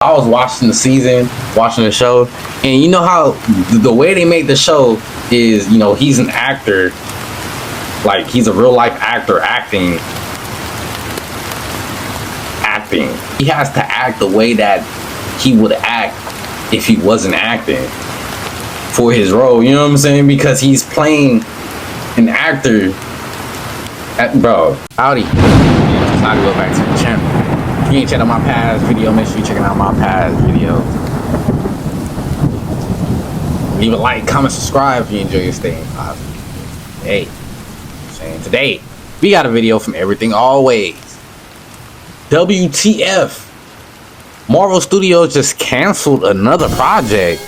I was watching the season, watching the show, and you know how the way they make the show is, you know, he's an actor, like he's a real life actor acting. He has to act the way that he would act if he wasn't acting for his role, you know what I'm saying? Because he's playing an actor. Bro, howdy. Howdy, go back to the channel. If you ain't checked out my past video, make sure you checking out my past videos. Leave a like, comment, subscribe if you enjoy your staying positive. Hey, saying today we got a video from Everything Always. WTF? Marvel Studios just canceled another project.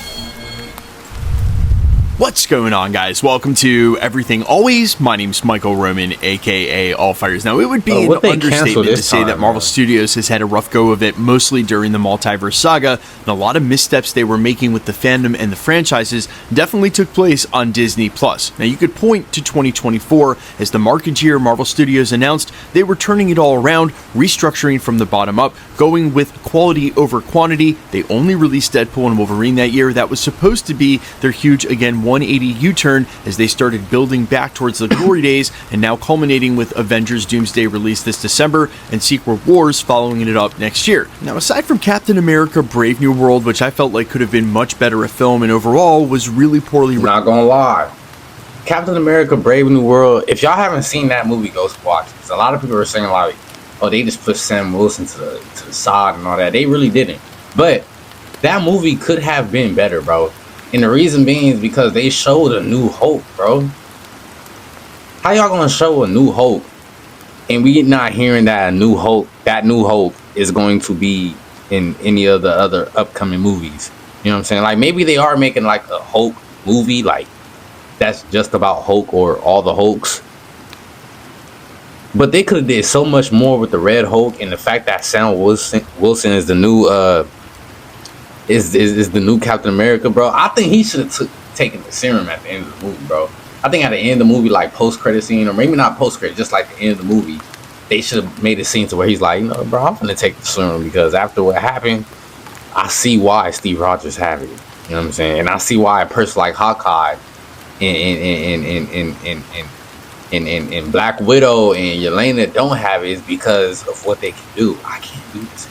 What's going on, guys? Welcome to Everything Always. My name's Michael Roman, aka Allfires. Now, it would be an understatement to say that Marvel Studios has had a rough go of it, mostly during the multiverse saga, and a lot of missteps they were making with the fandom and the franchises definitely took place on Disney+. Now, you could point to 2024 as the market year. Marvel Studios announced they were turning it all around, restructuring from the bottom up, going with quality over quantity. They only released Deadpool and Wolverine that year. That was supposed to be their huge, again, 180 U-turn as they started building back towards the glory days, and now culminating with Avengers Doomsday release this December and Secret Wars following it up next year. Now, aside from Captain America Brave New World, which I felt like could have been much better a film and overall was really poorly written. Not gonna lie, Captain America Brave New World, if y'all haven't seen that movie, go watch it. Because a lot of people are saying like, oh, they just put Sam Wilson to the side and all that. They really didn't. But that movie could have been better, bro. And the reason being is because they showed a new hope, bro. How y'all gonna show a new hope and we not hearing that new hope is going to be in any of the other upcoming movies? You know what I'm saying? Like, maybe they are making like a Hulk movie, like that's just about Hulk or all the Hulks. But they could have did so much more with the Red Hulk, and the fact that Sam Wilson is the new is the new Captain America, bro. I think he should have taken the serum at the end of the movie, bro. I think at the end of the movie, like post-credit scene, or maybe not post-credit, just like the end of the movie, they should have made a scene to where he's like, you know, bro, I'm gonna take the serum because after what happened, I see why Steve Rogers have it. You know what I'm saying? And I see why a person like Hawkeye and Black Widow and Yelena don't have it, is because of what they can do. I can't do this.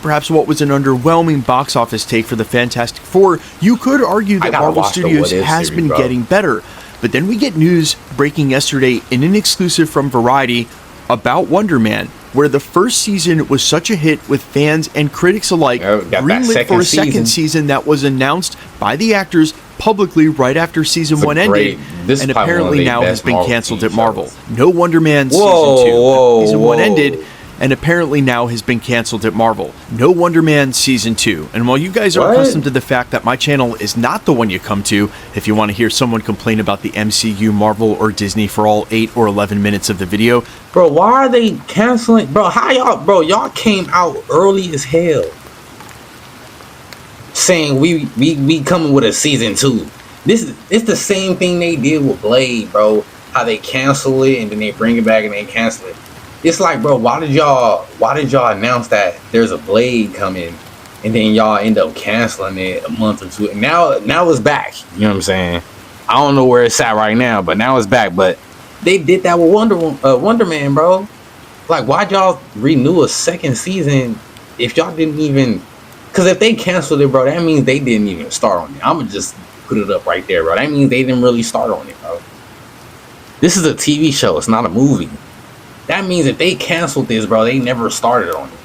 Perhaps what was an underwhelming box office take for the Fantastic Four, you could argue that Marvel Studios has been getting better. But then we get news breaking yesterday in an exclusive from Variety about Wonderman, where the first season was such a hit with fans and critics alike, greenlit for a second season that was announced by the actors publicly right after season 1 ended, and apparently now has been canceled at Marvel. No Wonderman season 2. Season 1 ended, and apparently now has been canceled at Marvel. No Wonderman Season 2. And while you guys are accustomed to the fact that my channel is not the one you come to if you want to hear someone complain about the MCU, Marvel, or Disney for all 8 or 11 minutes of the video. Bro, why are they canceling? Bro, y'all came out early as hell saying we coming with a Season 2. It's the same thing they did with Blade, bro. How they cancel it and then they bring it back and they cancel it. It's like, bro, why did y'all announce that there's a Blade coming and then y'all end up canceling it a month or two? And now it's back. You know what I'm saying? I don't know where it's at right now, but now it's back. But they did that with Wonderman, bro. Like, why'd y'all renew a second season if y'all didn't even? Because if they canceled it, bro, that means they didn't even start on it. I'm gonna just put it up right there, bro. That means they didn't really start on it, bro. This is a TV show. It's not a movie. That means if they canceled this, bro, they never started on it.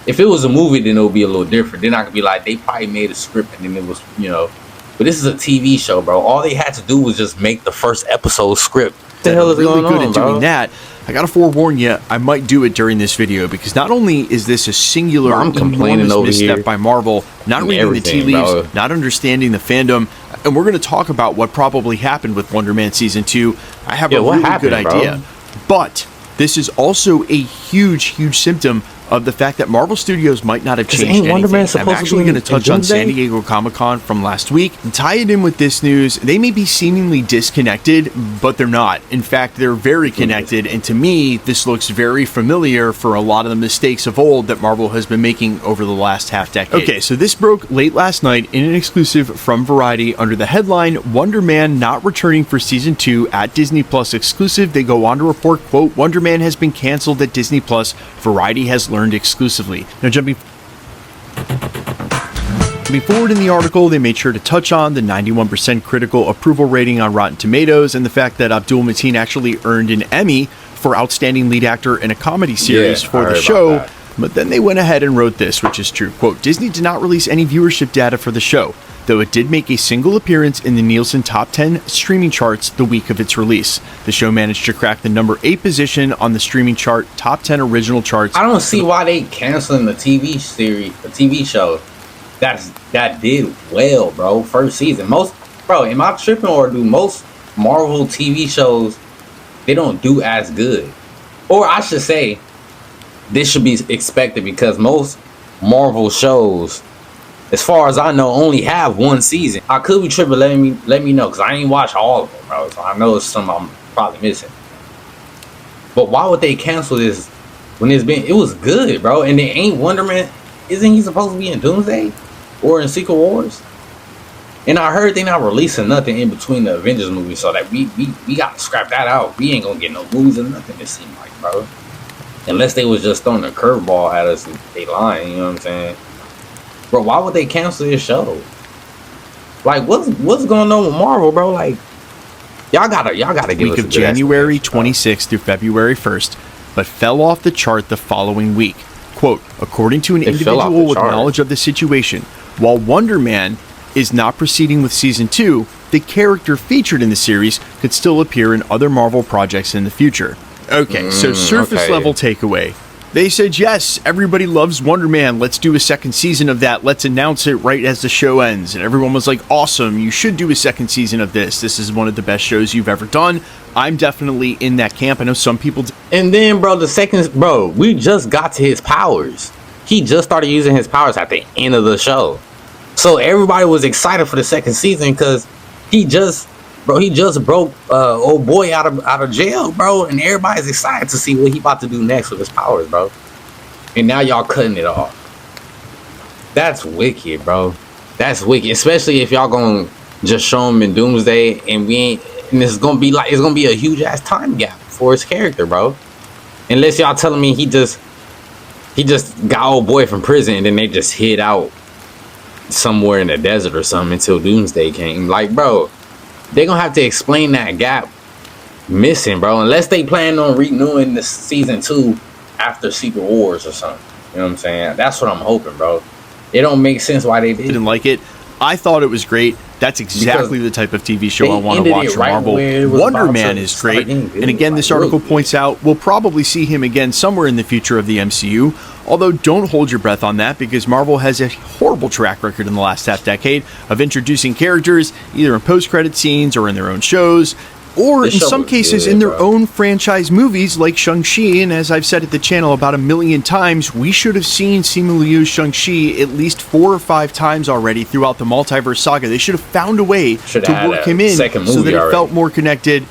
If it was a movie, then it would be a little different. Then I could be like, they probably made a script and then it was, you know. But this is a TV show, bro. All they had to do was just make the first episode script. What the hell is going on, at doing that? I gotta forewarn you, I might do it during this video because not only is this a singular, enormous misstep by Marvel, not reading the tea leaves, not understanding the fandom, and we're going to talk about what probably happened with Wonderman Season 2. I have a really good idea. But this is also a huge symptom of the fact that Marvel Studios might not have changed anything. I'm actually going to touch on San Diego Comic-Con from last week and tie it in with this news. They may be seemingly disconnected, but they're not. In fact, they're very connected, and to me, this looks very familiar for a lot of the mistakes of old that Marvel has been making over the last half decade. Okay, so this broke late last night in an exclusive from Variety under the headline, Wonderman not returning for Season 2 at Disney Plus exclusive. They go on to report, quote, Wonderman has been canceled at Disney Plus. Variety has learned exclusively. Now, jumping forward in the article, they made sure to touch on the 91% critical approval rating on Rotten Tomatoes and the fact that Abdul Mateen actually earned an Emmy for Outstanding Lead Actor in a Comedy Series for the show. But then they went ahead and wrote this, which is true. Quote, Disney did not release any viewership data for the show, though it did make a single appearance in the Nielsen Top 10 streaming charts the week of its release. The show managed to crack the number 8 position on the streaming chart Top 10 original charts. I don't see why they canceling the TV series, the TV show that did well, bro. First season. Am I tripping, or do most Marvel TV shows, they don't do as good? Or I should say, this should be expected because most Marvel shows, as far as I know, only have one season. I could be tripping. Let me know, because I ain't watched all of them, bro. So I know it's something I'm probably missing. But why would they cancel this when it was good, bro? And they ain't Wonderman. Isn't he supposed to be in Doomsday or in Secret Wars? And I heard they not releasing nothing in between the Avengers movies, so that we got to scrap that out. We ain't gonna get no movies or nothing, it seemed like, bro. Unless they was just throwing a curveball at us and they lying, you know what I'm saying? Bro, why would they cancel this show? Like, what's going on with Marvel, bro? Like, y'all gotta give us a week of January 26th through February 1st, but fell off the chart the following week. Quote, according to an individual with knowledge of the situation, while Wonderman is not proceeding with Season 2, the character featured in the series could still appear in other Marvel projects in the future. Okay, so surface level takeaway. They said, yes, everybody loves Wonderman. Let's do a second season of that. Let's announce it right as the show ends. And everyone was like, awesome, you should do a second season of this. This is one of the best shows you've ever done. I'm definitely in that camp. I know some people... And then, bro, we just got to his powers. He just started using his powers at the end of the show. So everybody was excited for the second season because he just broke old boy out of jail, bro, and everybody's excited to see what he about to do next with his powers, bro. And now y'all cutting it off. That's wicked, bro. That's wicked, especially if y'all gonna just show him in Doomsday, and it's gonna be a huge ass time gap for his character, bro. Unless y'all telling me he just got old boy from prison and then they just hid out somewhere in the desert or something until Doomsday came. Like, bro, they're gonna have to explain that gap missing, bro, unless they plan on renewing the Season 2 after Secret Wars or something. You know what I'm saying? That's what I'm hoping, bro. It don't make sense why they didn't like it. I thought it was great. That's exactly the type of TV show I want to watch from Marvel. Wonderman is great. And again, this article points out we'll probably see him again somewhere in the future of the MCU. Although don't hold your breath on that, because Marvel has a horrible track record in the last half decade of introducing characters either in post-credit scenes or in their own shows, or in some cases in their own franchise movies like Shang-Chi. And as I've said at the channel about 1 million times, we should have seen Simu Liu's Shang-Chi at least 4 or 5 times already throughout the multiverse saga. They should have found a way to work him in so that it felt more connected.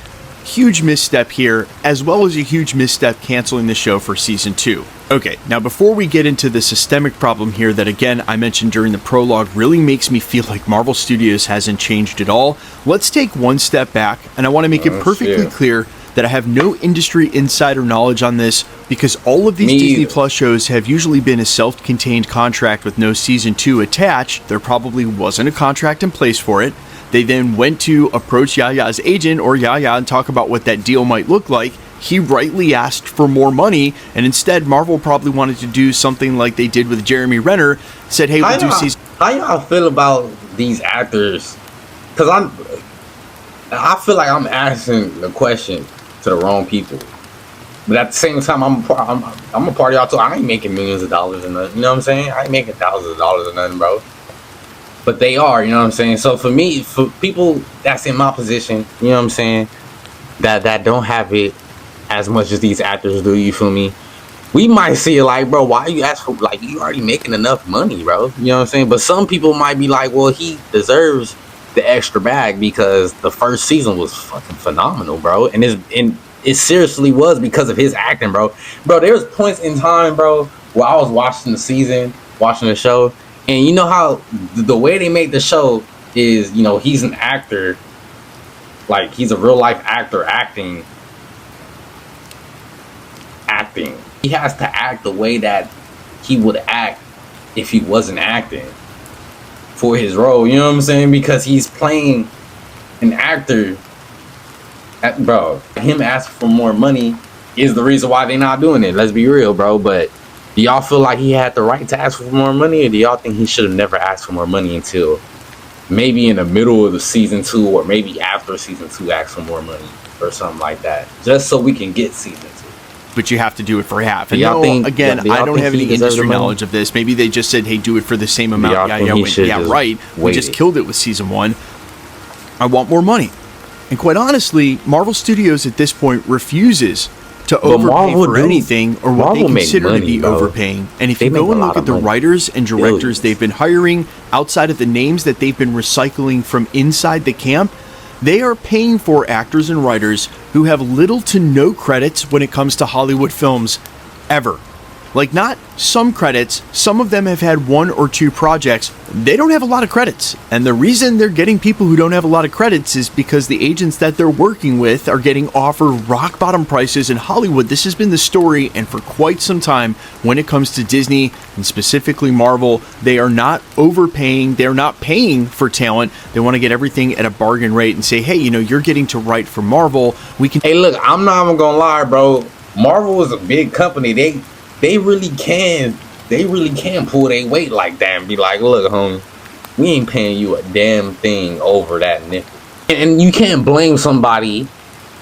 Huge misstep here, as well as a huge misstep canceling the show for Season 2. Okay, now before we get into the systemic problem here that, again, I mentioned during the prologue really makes me feel like Marvel Studios hasn't changed at all, let's take one step back, and I want to make it perfectly clear that I have no industry insider knowledge on this, because all of these Disney Plus shows have usually been a self-contained contract with no Season 2 attached. There probably wasn't a contract in place for it. They then went to approach Yaya's agent or Yaya and talk about what that deal might look like. He rightly asked for more money, and instead Marvel probably wanted to do something like they did with Jeremy Renner, said, hey, we'll do season... How y'all feel about these actors? Because I feel like I'm asking the question to the wrong people. But at the same time, I'm a part of y'all too. I ain't making millions of dollars or nothing. You know what I'm saying? I ain't making thousands of dollars or nothing, bro. But they are, you know what I'm saying? So for me, for people that's in my position, you know what I'm saying, that don't have it as much as these actors do, you feel me? we might see it like, bro, why you ask for, like, you already making enough money, bro? You know what I'm saying? But some people might be like, well, he deserves the extra bag because the first season was fucking phenomenal, bro. And it seriously was because of his acting, bro. Bro, there's points in time, bro, where I was watching the show, and you know how the way they make the show is, you know, he's an actor, like he's a real life actor acting. He has to act the way that he would act if he wasn't acting for his role. You know what I'm saying? Because he's playing an actor. Bro, him asking for more money is the reason why they're not doing it. Let's be real, bro. But do y'all feel like he had the right to ask for more money, or do y'all think he should have never asked for more money until maybe in the middle of the season 2, or maybe after season 2 ask for more money or something like that, just so we can get season 2? But you have to do it for half. And no, again, I don't have any industry knowledge of this. Maybe they just said, hey, do it for the same amount. Right. We just killed it with season 1. I want more money. And quite honestly, Marvel Studios at this point refuses to overpay for anything, or what they consider to be overpaying. And if you go and look at the writers and directors they've been hiring outside of the names that they've been recycling from inside the camp, they are paying for actors and writers who have little to no credits when it comes to Hollywood films, ever. Like, not some credits, some of them have had 1 or 2 projects. They don't have a lot of credits. And the reason they're getting people who don't have a lot of credits is because the agents that they're working with are getting offered rock bottom prices in Hollywood. This has been the story, and for quite some time, when it comes to Disney, and specifically Marvel, they are not overpaying. They're not paying for talent. They want to get everything at a bargain rate and say, hey, you know, you're getting to write for Marvel. We can. Hey, look, I'm not even gonna lie, bro. Marvel is a big company. They really can pull their weight like that and be like, look, homie, we ain't paying you a damn thing over that nickel. And you can't blame somebody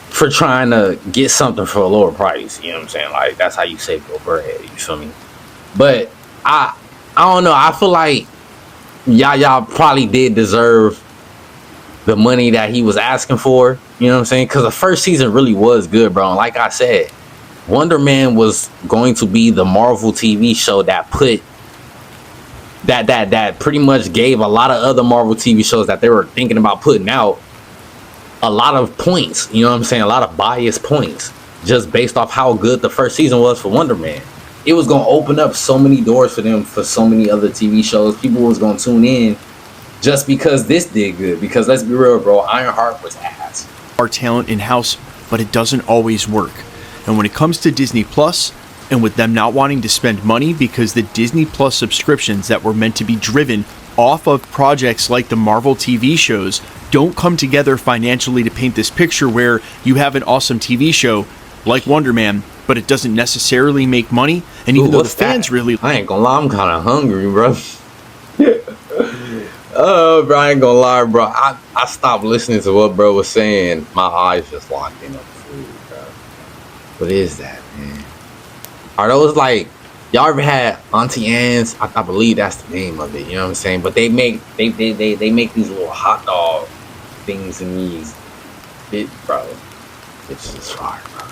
for trying to get something for a lower price. You know what I'm saying? Like, that's how you save your bread. You feel me? But I don't know. I feel like y'all probably did deserve the money that he was asking for. You know what I'm saying? Because the first season really was good, bro. And like I said, Wonderman was going to be the Marvel TV show that put that pretty much gave a lot of other Marvel TV shows that they were thinking about putting out a lot of points. You know what I'm saying? A lot of biased points, just based off how good the first season was for Wonderman. It was going to open up so many doors for them for so many other TV shows. People was going to tune in just because this did good. Because let's be real, bro, Ironheart was ass. Our talent in-house, but it doesn't always work. And when it comes to Disney Plus, and with them not wanting to spend money because the Disney Plus subscriptions that were meant to be driven off of projects like the Marvel TV shows don't come together financially to paint this picture where you have an awesome TV show like Wonderman, but it doesn't necessarily make money. And even though the fans really... I ain't gonna lie, I'm kind of hungry, bro. Bro, I ain't gonna lie, bro. I stopped listening to what bro was saying. My eyes just locked in on food, bro. What is that, man? Are those like, y'all ever had Auntie Anne's? I believe that's the name of it. You know what I'm saying? But they make these little hot dog things in these, bro. It's just fire, bro.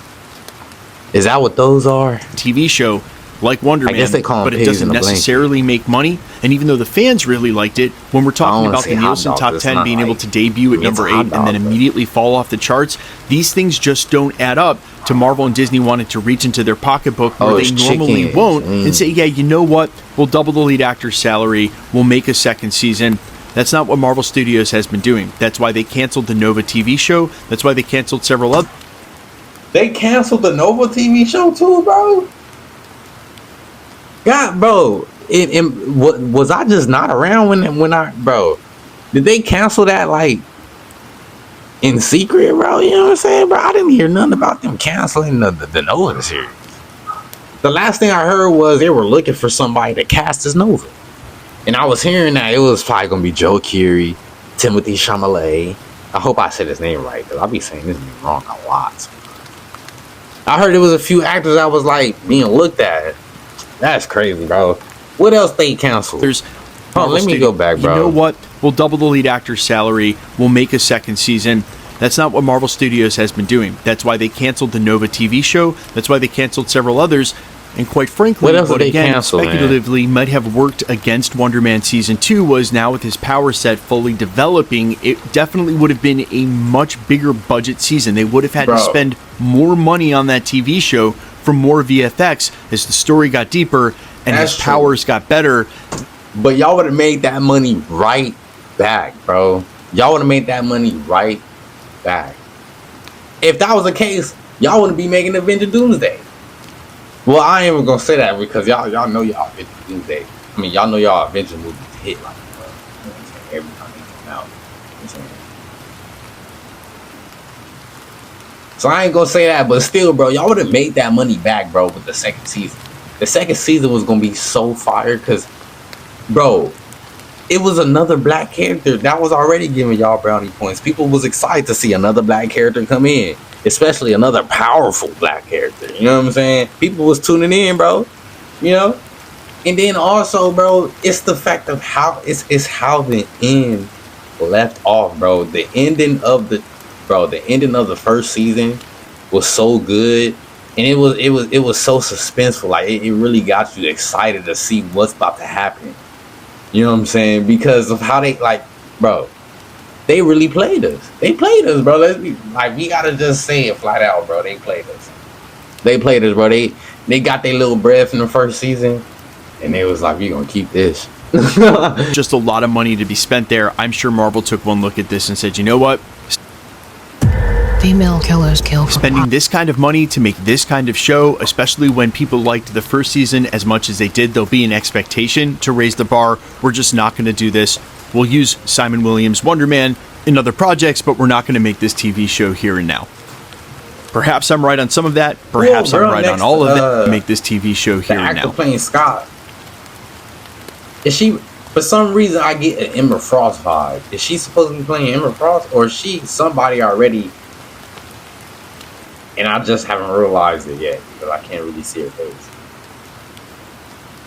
Is that what those are? TV show like Wonderman, I guess they call them, but it doesn't necessarily make money. And even though the fans really liked it, when we're talking about the Nielsen Top 10 being able to debut at number 8 and then immediately fall off the charts, these things just don't add up to Marvel and Disney wanting to reach into their pocketbook where they normally won't and say, yeah, you know what? We'll double the lead actor's salary. We'll make a second season. That's not what Marvel Studios has been doing. That's why they canceled the Nova TV show. That's why they canceled several other... They canceled the Nova TV show too, bro? God, bro, was I just not around when I, bro? Did they cancel that like in secret, bro? You know what I'm saying, bro? I didn't hear nothing about them canceling the Nova series. The last thing I heard was they were looking for somebody to cast as Nova, and I was hearing that it was probably gonna be Joe Keery, Timothy Chalamet. I hope I said his name right, because I'll be saying his name wrong a lot. I heard there was a few actors that was like being looked at. That's crazy, bro. What else they canceled? Let me go back, bro. You know what? We'll double the lead actor's salary. We'll make a second season. That's not what Marvel Studios has been doing. That's why they canceled the Nova TV show. That's why they canceled several others. And quite frankly, what again, speculatively might have worked against Wonderman Season 2 was now with his power set fully developing, it definitely would have been a much bigger budget season. They would have had to spend more money on that TV show for more VFX as the story got deeper and his powers got better. But y'all would have made that money right back, bro. Y'all would have made that money right back. If that was the case, y'all wouldn't be making Avenger Doomsday. Well, I ain't even gonna say that because y'all know y'all Avenger Doomsday. I mean, y'all know y'all Avenger movies hit like, you know what I'm saying, every time they come out. You know what I'm saying? So I ain't gonna say that, but still, bro, y'all would have made that money back, bro, with the second season. The second season was gonna be so fire because, bro, it was another black character that was already giving y'all brownie points. People was excited to see another black character come in, especially another powerful black character. You know what I'm saying? People was tuning in, bro. You know? And then also, bro, it's the fact of how it's how the end left off, bro. The ending of the first season was so good. And it was so suspenseful. Like it really got you excited to see what's about to happen. You know what I'm saying? Because of how they, like, bro, they really played us. They played us, bro. We gotta just say it flat out, bro. They played us. They played us, bro. They got their little breath in the first season, and they was like, we gonna keep this. Just a lot of money to be spent there. I'm sure Marvel took one look at this and said, you know what? Female killers kill. Spending this kind of money to make this kind of show, especially when people liked the first season as much as they did, there'll be an expectation to raise the bar. We're just not going to do this. We'll use Simon Williams' Wonderman in other projects, but we're not going to make this TV show here and now. Perhaps I'm right on some of that. Perhaps I'm right on all of it. Make this TV show here and now. The actor playing Scott. Is she, for some reason, I get an Emma Frost vibe. Is she supposed to be playing Emma Frost, or is she somebody already? And I just haven't realized it yet because I can't really see her face.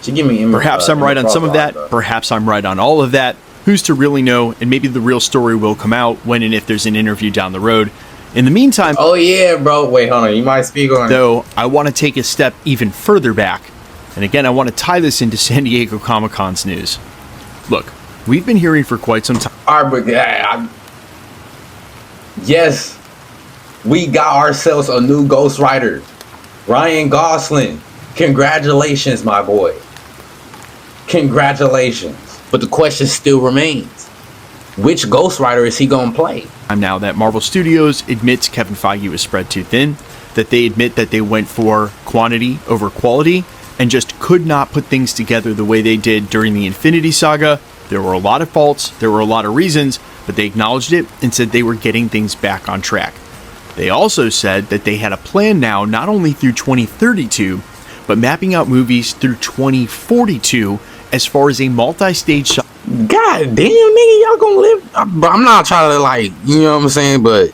She give me perhaps I'm right on some of that. Perhaps I'm right on all of that. Who's to really know? And maybe the real story will come out when and if there's an interview down the road. In the meantime... Oh, yeah, bro. Wait, hold on. You might speak on it. Though, I want to take a step even further back. And again, I want to tie this into San Diego Comic-Con's news. Look, we've been hearing for quite some time... All right, but... yes... We got ourselves a new Ghost Rider, Ryan Gosling. Congratulations, my boy. Congratulations. But the question still remains, which Ghost Rider is he going to play? Now that Marvel Studios admits Kevin Feige was spread too thin, that they admit that they went for quantity over quality, and just could not put things together the way they did during the Infinity Saga. There were a lot of faults, there were a lot of reasons, but they acknowledged it and said they were getting things back on track. They also said that they had a plan now not only through 2032, but mapping out movies through 2042 as far as a multi-stage... God damn, nigga, y'all gonna live... I'm not trying to, like, you know what I'm saying, but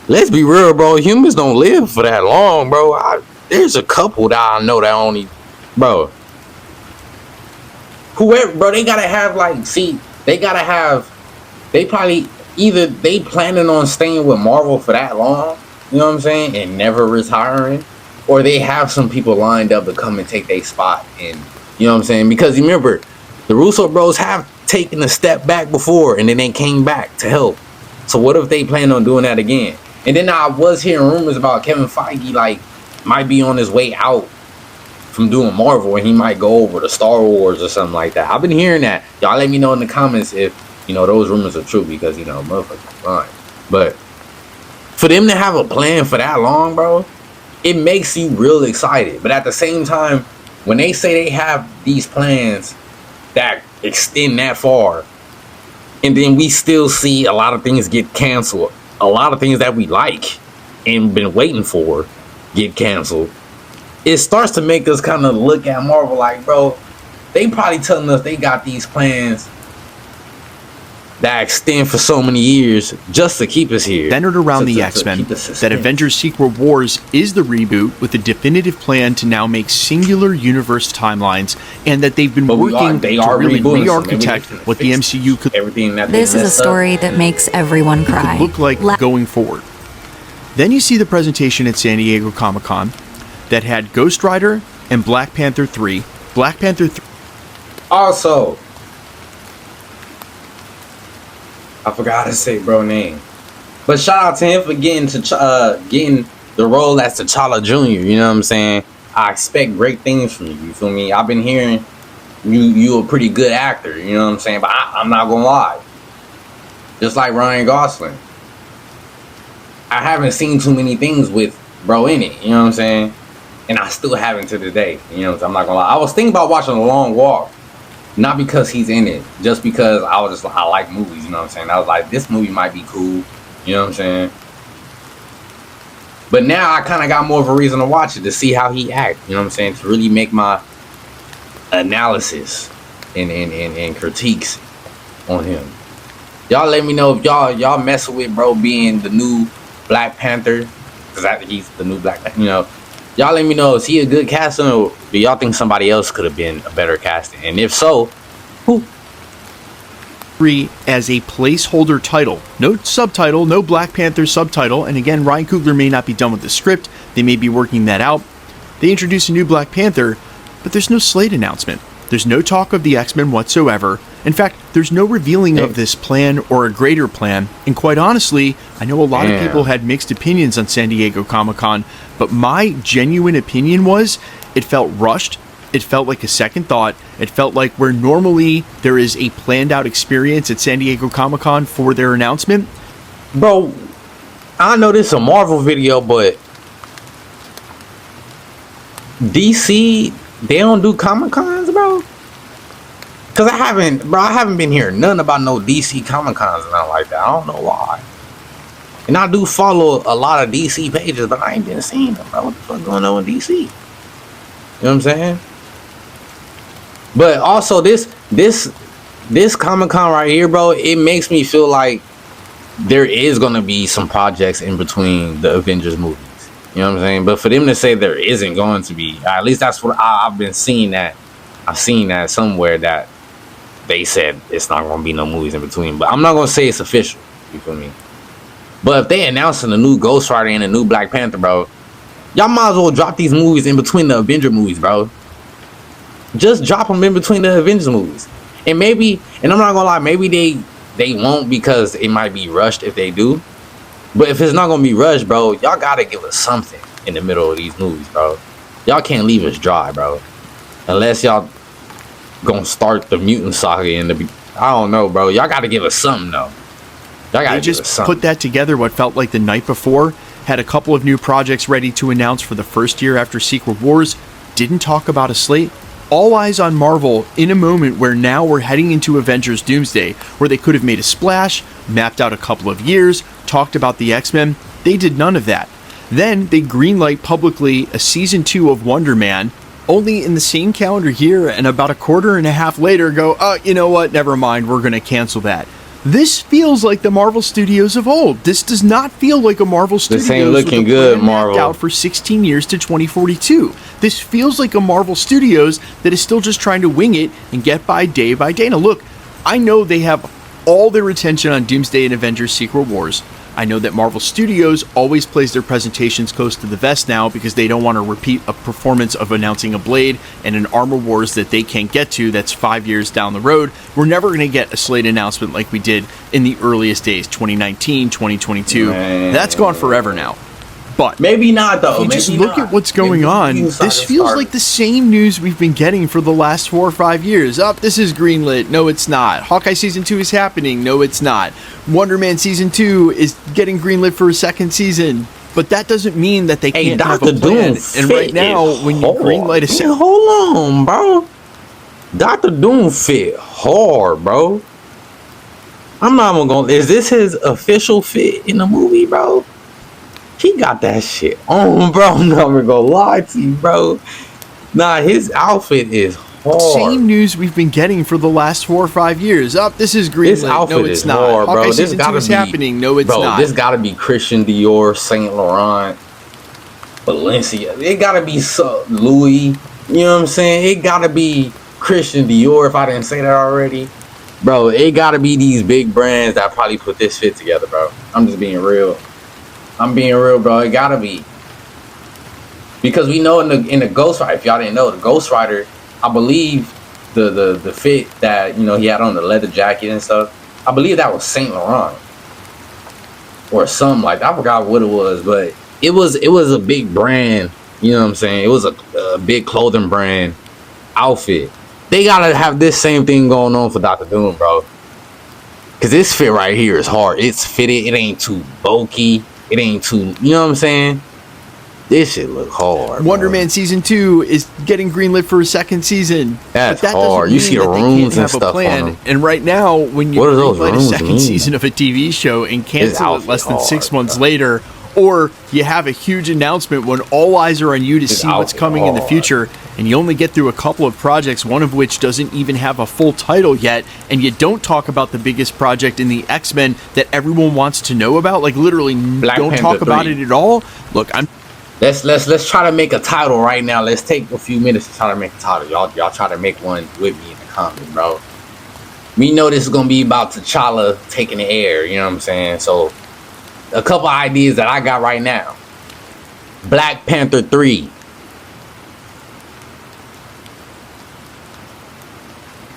let's be real, bro. Humans don't live for that long, bro. There's a couple that I know that only... Bro. Whoever, bro, they gotta have, like, see, they gotta have... They probably... Either they planning on staying with Marvel for that long, you know what I'm saying, and never retiring, or they have some people lined up to come and take their spot, and you know what I'm saying? Because remember, the Russo bros have taken a step back before, and then they came back to help. So what if they plan on doing that again? And then I was hearing rumors about Kevin Feige, like, might be on his way out from doing Marvel, and he might go over to Star Wars or something like that. I've been hearing that. Y'all let me know in the comments if, you know, those rumors are true, because, you know, motherfuckers are fine. But for them to have a plan for that long, bro, it makes you real excited. But at the same time, when they say they have these plans that extend that far, and then we still see a lot of things get canceled, a lot of things that we like and been waiting for get canceled, it starts to make us kind of look at Marvel like, bro, they probably telling us they got these plans that extend for so many years just to keep us here. Centered around the X-Men, that Avengers Secret Wars is the reboot with a definitive plan to now make singular universe timelines, and that they've been working to really re-architect what the MCU could... This is a story that makes everyone cry. Look like going forward. Then you see the presentation at San Diego Comic-Con that had Ghost Rider, and Black Panther 3. Black Panther 3. Also, I forgot to say bro name. But shout out to him for getting the role as T'Challa Jr. You know what I'm saying? I expect great things from you. You feel me? I've been hearing you a pretty good actor. You know what I'm saying? But I'm not gonna lie. Just like Ryan Gosling, I haven't seen too many things with bro in it. You know what I'm saying? And I still haven't to today. You know what I'm not gonna lie. I was thinking about watching A Long Walk, not because he's in it, just because I like movies. You know what I'm saying? I was like, this movie might be cool. You know what I'm saying? But now I kind of got more of a reason to watch it, to see how he acts. You know what I'm saying? To really make my analysis and critiques on him. Y'all let me know if y'all messing with bro being the new Black Panther, because he's the new Black Panther. You know, y'all let me know, is he a good casting, or do y'all think somebody else could have been a better casting? And if so, who? 3 as a placeholder title. No subtitle, no Black Panther subtitle. And again, Ryan Coogler may not be done with the script. They may be working that out. They introduce a new Black Panther, but there's no slate announcement. There's no talk of the X-Men whatsoever. In fact, there's no revealing of this plan or a greater plan. And quite honestly, I know a lot of people had mixed opinions on San Diego Comic-Con, but my genuine opinion was it felt rushed. It felt like a second thought. It felt like where normally there is a planned out experience at San Diego Comic-Con for their announcement. Bro, I know this is a Marvel video, but DC, they don't do Comic-Cons, bro? Because I haven't been hearing nothing about no DC Comic-Cons and nothing like that. I don't know why. And I do follow a lot of DC pages, but I ain't been seeing them, bro. What the fuck going on with DC? You know what I'm saying? But also this Comic-Con right here, bro, it makes me feel like there is gonna be some projects in between the Avengers movies. You know what I'm saying? But for them to say there isn't going to be, at least that's what I've been seeing that. I've seen that somewhere that they said it's not gonna be no movies in between. But I'm not gonna say it's official. You feel me? But if they announcing a new Ghost Rider and a new Black Panther, bro, y'all might as well drop these movies in between the Avenger movies, bro. Just drop them in between the Avengers movies. And maybe, and I'm not gonna lie, maybe they won't, because it might be rushed if they do. But if it's not gonna be rushed, bro, y'all gotta give us something in the middle of these movies, bro. Y'all can't leave us dry, bro. Unless y'all gonna start the mutant saga in the, I don't know, bro. Y'all gotta give us something, though. Y'all gotta give us something. Put that together what felt like the night before. Had a couple of new projects ready to announce for the first year after Secret Wars. Didn't talk about a slate. All eyes on Marvel in a moment where now we're heading into Avengers Doomsday, where they could have made a splash, mapped out a couple of years, talked about the X-Men. They did none of that. Then they greenlight publicly a season 2 of Wonderman, only in the same calendar year, and about a quarter and a half later go, oh, you know what, never mind, we're going to cancel that. This feels like the Marvel Studios of old. This does not feel like a Marvel Studios. This ain't looking good, Marvel. Out for 16 years to 2042. This feels like a Marvel Studios that is still just trying to wing it and get by day by day. Now look, I know they have all their attention on Doomsday and Avengers Secret Wars. I know that Marvel Studios always plays their presentations close to the vest now because they don't want to repeat a performance of announcing a Blade and an Armor Wars that they can't get to that's 5 years down the road. We're never going to get a slate announcement like we did in the earliest days, 2019, 2022. Man. That's gone forever now. But maybe not, though. If you just look at what's going on, this feels like the same news we've been getting for the last 4 or 5 years. This is greenlit. No, it's not. Hawkeye Season 2 is happening. No, it's not. Wonderman Season 2 is getting greenlit for a second season. But that doesn't mean that they can't have a plan. And right now, when you greenlight a season... Hold on, bro. Dr. Doom fit hard, bro. I'm not even going to... Is this his official fit in the movie, bro? He got that shit on, bro. I'm not even gonna lie to you, bro. Nah, his outfit is hard. Same news we've been getting for the last 4 or 5 years. This is green. This outfit is not hard, bro. This gotta be happening. No, it's not. This gotta be Christian Dior, Saint Laurent, Balenciaga. It gotta be Louis. You know what I'm saying? It gotta be Christian Dior. If I didn't say that already, bro, it gotta be these big brands that probably put this fit together, bro. I'm just being real. I'm being real, bro. It gotta be. Because we know in the Ghost Rider, if y'all didn't know, the Ghost Rider, I believe the fit that he had on the leather jacket and stuff, I believe that was Saint Laurent or something like that. I forgot what it was, but it was a big brand. You know what I'm saying? It was a big clothing brand outfit. They gotta have this same thing going on for Dr. Doom, bro. Cause this fit right here is hard. It's fitted. It ain't too bulky. It ain't too. You know what I'm saying? This shit look hard. Wonderman season 2 is getting greenlit for a second season. That's hard. You see the rooms and stuff on them. And right now, when you greenlight a second season of a TV show and cancel it less than 6 months later, or you have a huge announcement when all eyes are on you to see what's coming in the future, and you only get through a couple of projects, one of which doesn't even have a full title yet, and you don't talk about the biggest project in the X-Men that everyone wants to know about, like literally don't talk about it at all. Look, Let's try to make a title right now. Let's take a few minutes to try to make a title. Y'all try to make one with me in the comments, bro. We know this is gonna be about T'Challa taking the air. You know what I'm saying? So, a couple ideas that I got right now. Black Panther 3.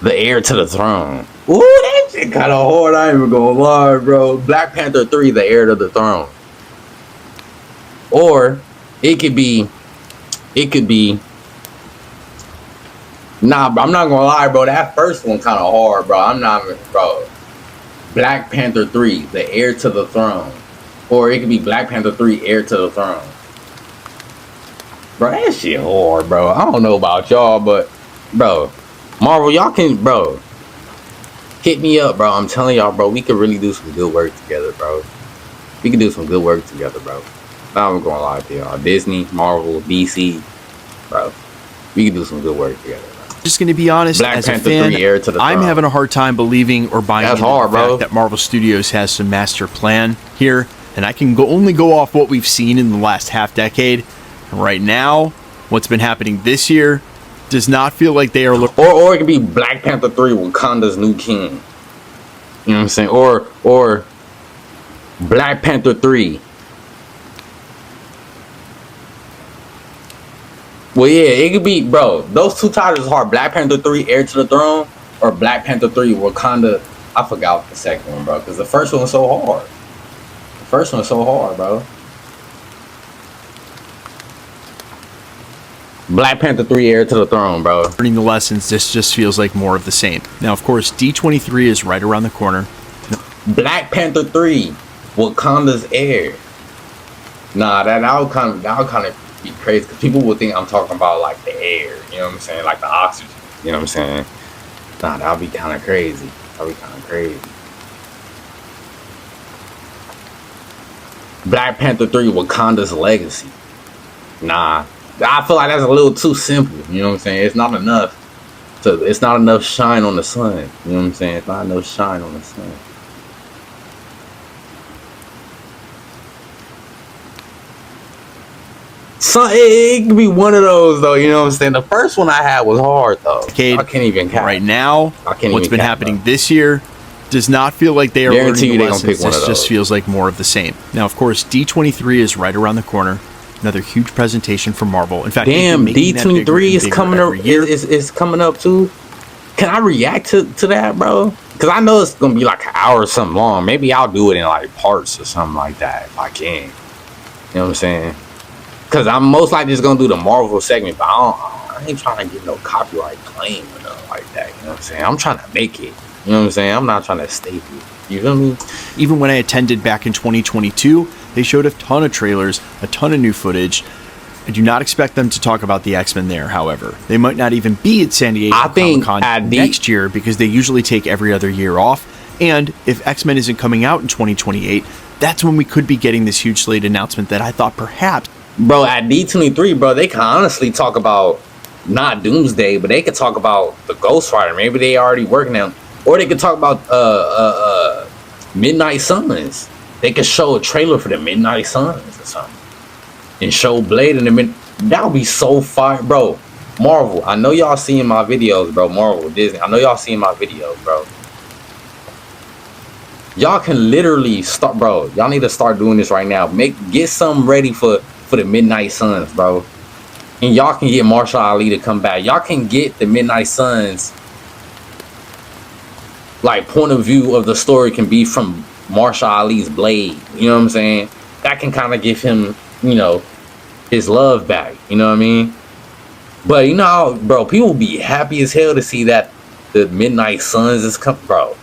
The heir to the throne. Ooh, that shit kind of hard. I ain't even gonna lie, bro. Black Panther 3, the heir to the throne. Or it could be. Nah, bro, I'm not gonna lie, bro. That first one kind of hard, bro. Bro. Black Panther 3, the heir to the throne. Or it could be Black Panther 3, heir to the throne. Bro, that shit hard, bro. I don't know about y'all, but, bro, Marvel, y'all can, bro, hit me up, bro. I'm telling y'all, bro, we could really do some good work together, bro. We can do some good work together, bro. I'm gonna lie to y'all. Disney, Marvel, DC, bro. We can do some good work together, bro. Just gonna be honest, Black as Panther a fan, 3, heir to the I'm throne. having a hard time believing or buying into the fact that Marvel Studios has some master plan here, and I can only go off what we've seen in the last half decade. And right now, what's been happening this year does not feel like they are. Or it could be Black Panther 3, Wakanda's new king. You know what I'm saying? Or Black Panther 3. Well, yeah, it could be, bro. Those two titles are hard. Black Panther 3, heir to the throne, or Black Panther 3, Wakanda. I forgot the second one, bro, because the first one was so hard. The first one was so hard, bro. Black Panther 3, heir to the throne, bro. Learning the lessons, this just feels like more of the same. Now, of course, D23 is right around the corner. Black Panther 3, Wakanda's heir. Nah, that would kind of be crazy, because people would think I'm talking about like the air, you know what I'm saying, like the oxygen, you know what I'm saying. Nah, that'll be kind of crazy. Black Panther 3, Wakanda's legacy. Nah, I feel like that's a little too simple, you know what I'm saying. It's not enough shine on the sun, you know what I'm saying. It's not enough shine on the sun. So it could be one of those, though, you know what I'm saying. The first one I had was hard, though. I can't even count. Right now, what's been happening this year does not feel like they are learning the lessons. This just feels like more of the same. Now, of course, D23 is right around the corner. Another huge presentation from Marvel. In fact, damn, D23 is coming up. Is coming up too. Can I react to that, bro? Because I know it's gonna be like an hour or something long. Maybe I'll do it in like parts or something like that if I can. You know what I'm saying? Because I'm most likely just gonna do the Marvel segment, but I ain't trying to get no copyright claim or nothing like that. You know what I'm saying? I'm trying to make it. You know what I'm saying? I'm not trying to staple it. You feel me? Even when I attended back in 2022, they showed a ton of trailers, a ton of new footage. I do not expect them to talk about the X-Men there, however. They might not even be at San Diego Comic-Con next year because they usually take every other year off. And if X-Men isn't coming out in 2028, that's when we could be getting this huge slate announcement that I thought perhaps... Bro, at D23, bro, they can honestly talk about not Doomsday, but they could talk about the Ghost Rider. Maybe they already working on, or they could talk about Midnight Suns. They could show a trailer for the Midnight Suns or something, and show Blade in the mid. That would be so fire, bro. Marvel, I know y'all seeing my videos, bro. Marvel, Disney, I know y'all seeing my videos, bro. Y'all can literally start, bro. Y'all need to start doing this right now. Get something ready for the Midnight Suns, bro. and y'all can get Marshall Ali to come back. Y'all can get the Midnight Suns, like, point of view of the story can be from Marshall Ali's blade. You know what I'm saying? That can kind of give him, you know, his love back. You know what I mean? But you know, bro, people will be happy as hell to see that the Midnight Suns is coming, bro.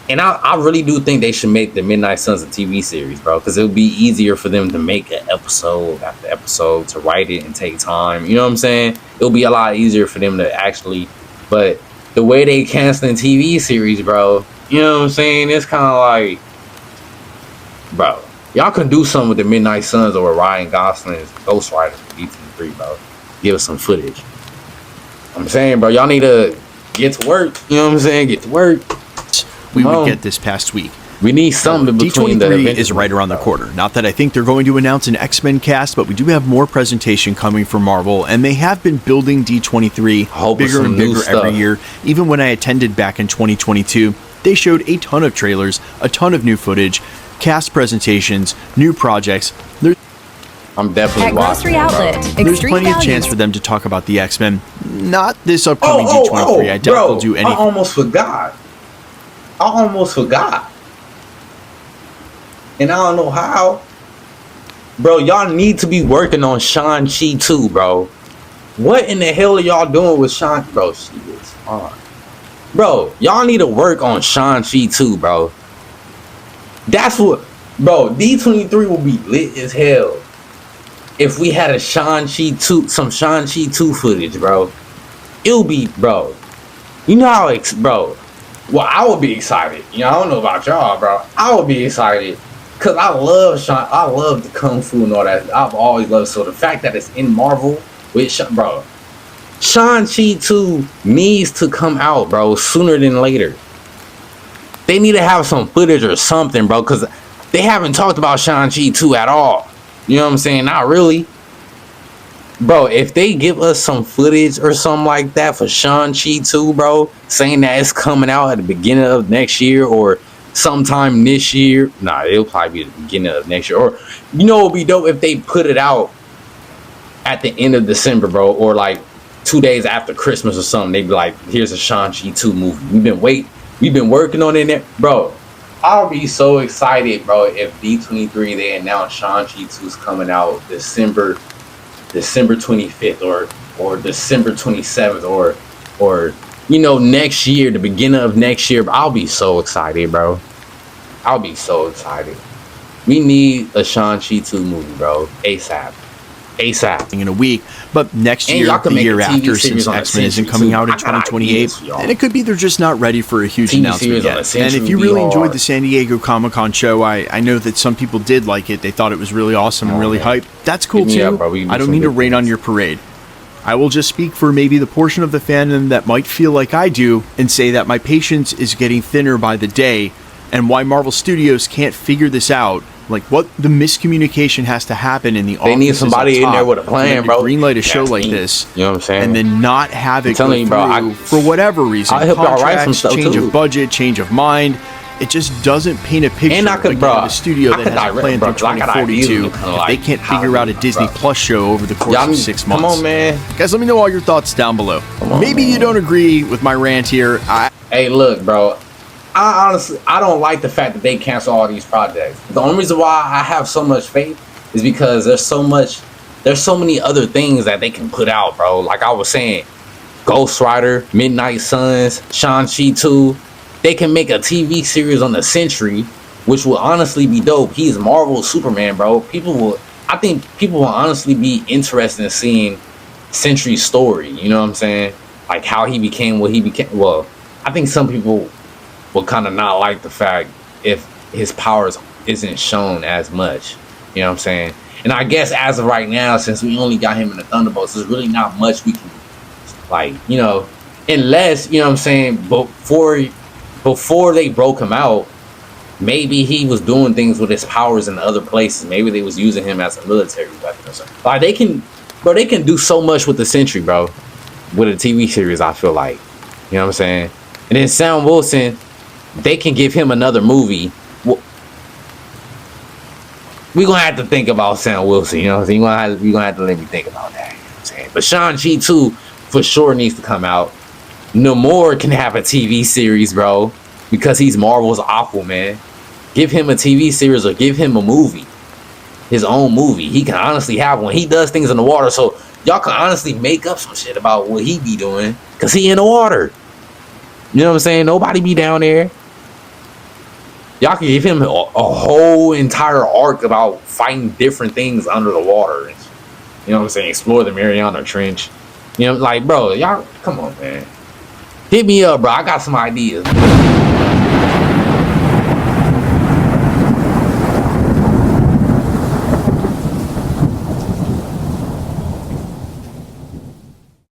And I really do think they should make the Midnight Suns a TV series, bro, because it would be easier for them to make an episode after episode, to write it and take time. You know what I'm saying? It'll be a lot easier for them to actually, but the way they canceling TV series, bro, you know what I'm saying? It's kind of like, bro, y'all can do something with the Midnight Suns or Ryan Gosling's Ghost Rider for D23, bro. Give us some footage. I'm saying, bro, y'all need to get to work. You know what I'm saying? Get to work. We would get this past week. We need something between D23 is right around the corner. Not that I think they're going to announce an X-Men cast, but we do have more presentation coming from Marvel, and they have been building D23 bigger and bigger every year. Even when I attended back in 2022, they showed a ton of trailers, a ton of new footage, cast presentations, new projects. I'm definitely at Grocery Outlet. There's plenty of chance for them to talk about the X-Men. Not this upcoming D23. I doubt they'll do anything. I almost forgot. And I don't know how. Bro, y'all need to be working on Shang-Chi too, bro. What in the hell are y'all doing with Shang-Chi? Bro, she is on. Bro, y'all need to work on Shang-Chi too, bro. That's what... Bro, D23 will be lit as hell if we had a Shang-Chi 2, some Shang-Chi 2 footage, bro. It'll be... Bro, you know how... Bro... Well, I would be excited. You know, I don't know about y'all, bro. I would be excited because I love the kung fu and all that. I've always loved. So the fact that it's in Marvel with bro, Shang-Chi 2 needs to come out, bro, sooner than later. They need to have some footage or something, bro, because they haven't talked about Shang-Chi 2 at all. You know what I'm saying? Not really. Bro, if they give us some footage or something like that for Shang-Chi 2, bro, saying that it's coming out at the beginning of next year or sometime this year. Nah, it'll probably be the beginning of next year. Or, you know, it would be dope if they put it out at the end of December, bro, or like 2 days after Christmas or something. They'd be like, here's a Shang-Chi 2 movie. We've been working on it there. Bro, I'll be so excited, bro, if D23, they announce Shang-Chi 2's coming out December 25th or December 27th or you know, next year, the beginning of next year. I'll be so excited, bro. I'll be so excited. We need a Shang-Chi 2 movie, bro. ASAP. In a week, but next year, the year after, since X-Men isn't coming out in 2028, and it could be they're just not ready for a huge announcement yet. And if you really enjoyed the San Diego Comic-Con show, I know that some people did like it. They thought it was really awesome and really hyped. That's cool too. I don't mean to rain on your parade. I will just speak for maybe the portion of the fandom that might feel like I do and say that my patience is getting thinner by the day, and why Marvel Studios can't figure this out. Like, what the miscommunication has to happen in the office. They need somebody in there with a plan, bro. Greenlight a show like this, you know what I'm saying, and then not have it go through for whatever reason. I'll help y'all write some stuff change too. Of budget, change of mind. It just doesn't paint a picture. And I could, bro, of a studio that has a plan through 2042. If they can't figure out a Disney Plus show over the course of 6 months. Come on, man. Guys, let me know all your thoughts down below. Maybe you don't agree with my rant here. Hey, look, bro. I honestly don't like the fact that they cancel all these projects. The only reason why I have so much faith is because there's so many other things that they can put out, bro. Like I was saying, Ghost Rider, Midnight Suns, Shang-Chi 2. They can make a TV series on the Sentry, which will honestly be dope. He's Marvel's Superman, bro. I think people will honestly be interested in seeing Sentry's story. You know what I'm saying? Like how he became what he became. Well, I think some people will kind of not like the fact if his powers isn't shown as much. You know what I'm saying? And I guess as of right now, since we only got him in the Thunderbolts, there's really not much we can, like, you know, unless, you know what I'm saying, before they broke him out, maybe he was doing things with his powers in other places. Maybe they was using him as a military weapon or something. Like they can do so much with the Sentry, bro, with a TV series, I feel like. You know what I'm saying? And then Sam Wilson, they can give him another movie. We're gonna have to think about Sam Wilson, you know what I'm saying? You're gonna have to let me think about that. saying? But Shang-Chi too, for sure, needs to come out. Namor can have a TV series, bro, because he's Marvel's Aquaman. Give him a TV series or give him a movie. His own movie. He can honestly have one. He does things in the water, so y'all can honestly make up some shit about what he be doing, because he in the water. You know what I'm saying? Nobody be down there. Y'all can give him a whole entire arc about fighting different things under the water. You know what I'm saying? Explore the Mariana Trench. You know, like, bro, y'all, come on, man. Hit me up, bro. I got some ideas.